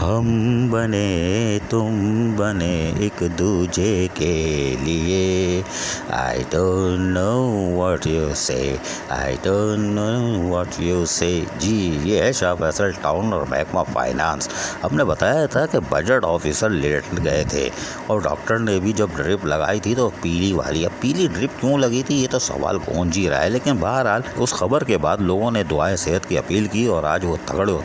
हम बने तुम बने एक दूजे के लिए। I don't know what you say, I don't know what you say. जी, ये है शाह फैसल टाउन और महकमा फाइनेंस। हमने बताया था कि बजट ऑफिसर लेट गए थे और डॉक्टर ने भी जब ड्रिप लगाई थी तो पीली वाली। अब पीली ड्रिप क्यों लगी थी ये तो सवाल गूंज ही रहा है, लेकिन बहरहाल उस खबर के बाद लोगों ने दुआए सेहत की अपील की और आज वो तगड़े और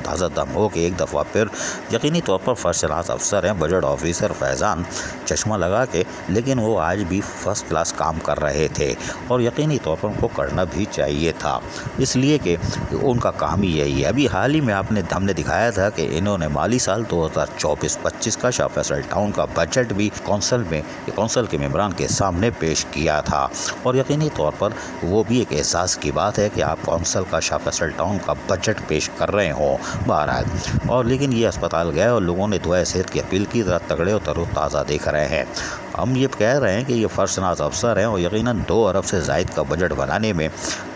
ताज़ा दम हो के एक दफ़ा फिर यकीनी तौर पर फर्स्ट क्लास अफसर हैं बजट ऑफिसर फैज़ान, चश्मा लगा के। लेकिन वो आज भी फर्स्ट क्लास काम कर रहे थे और यकीनी तौर पर उनको करना भी चाहिए था, इसलिए कि उनका काम ही यही है। अभी हाल ही में हमने दिखाया था कि इन्होंने माली साल 2024-25 का शाह फैसल टाउन का बजट भी कौंसल के मेंबरान के सामने पेश किया था और यकीनी तौर पर वो भी एक एहसास की बात है कि आप कौंसल का शाह फैसल टाउन का बजट पेश कर रहे हो बहरहाल। और लेकिन ये अस्पताल गए और लोगों ने दुआ सेहत की अपील की, तरह तगड़े और तरोताज़ा दिख रहे हैं। हम ये कह रहे हैं कि ये फर्स्ट क्लास अफसर हैं और यकीनन 2 अरब से ज़ायद का बजट बनाने में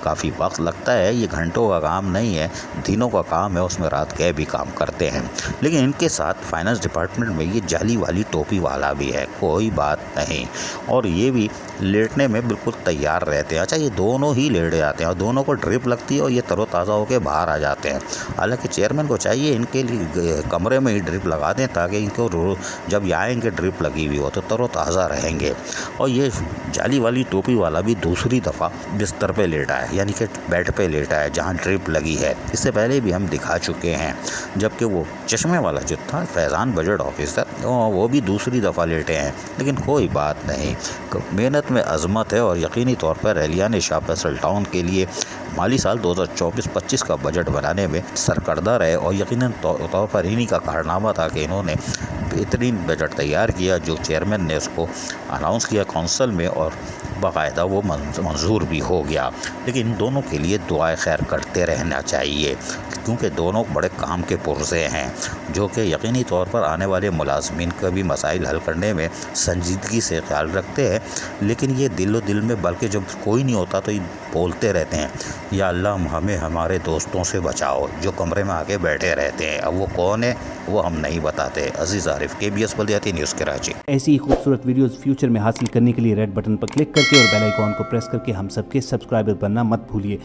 काफ़ी वक्त लगता है। ये घंटों का काम नहीं है, दिनों का काम है, उसमें रात गए भी काम करते हैं। लेकिन इनके साथ फाइनेंस डिपार्टमेंट में ये जाली वाली टोपी वाला भी है, कोई बात नहीं, और ये भी लेटने में बिल्कुल तैयार रहते हैं। अच्छा, ये दोनों ही लेट जाते हैं और दोनों को ड्रिप लगती है और ये तरोताज़ा होकर बाहर आ जाते हैं। हालांकि चेयरमैन को चाहिए इनके लिए कमरे में ही ड्रिप लगा दें ताकि इनको जब यहाँ इनके ड्रिप लगी हुई हो तो तरोताज़ा रहेंगे। और ये जाली वाली टोपी वाला भी दूसरी दफ़ा बिस्तर पे लेटा है, यानी कि बेड पे लेटा है जहाँ ड्रिप लगी है। इससे पहले भी हम दिखा चुके हैं, जबकि वो चश्मे वाला जो था फैज़ान बजट ऑफिसर वो भी दूसरी दफ़ा लेटे हैं। लेकिन कोई बात नहीं, मेहनत में अज़मत है और यकीनी तौर पर एहलियान शाह फैसल टाउन के लिए माली साल 2024-25 का बजट बनाने में सरकर्दा रहे और यकीनन तौर पर इन्हीं का कारनामा था कि इन्होंने बेहतरीन बजट तैयार किया जो चेयरमैन ने उसको अनाउंस किया कौंसल में और बाकायदा वो मंजूर भी हो गया। लेकिन इन दोनों के लिए दुआएं खैर करते रहना चाहिए क्योंकि दोनों बड़े काम के पुरज़े हैं जो कि यकीनी तौर पर आने वाले मुलाजमीन का भी मसाइल हल करने में संजीदगी से ख्याल रखते हैं। लेकिन ये दिल में, बल्कि जब कोई नहीं होता तो ये बोलते रहते हैं, या अल्लाह हमें हमारे दोस्तों से बचाओ जो कमरे में आके बैठे रहते हैं। अब वो कौन है वो हम नहीं बताते। अजीज़ आरिफ, KBS बल्दियाती न्यूज़ कराची। ऐसी ही खूबसूरत वीडियोस फ्यूचर में हासिल करने के लिए रेड बटन पर क्लिक करके और बेल आइकॉन को प्रेस करके हम सबके सब्सक्राइबर बनना मत भूलिए।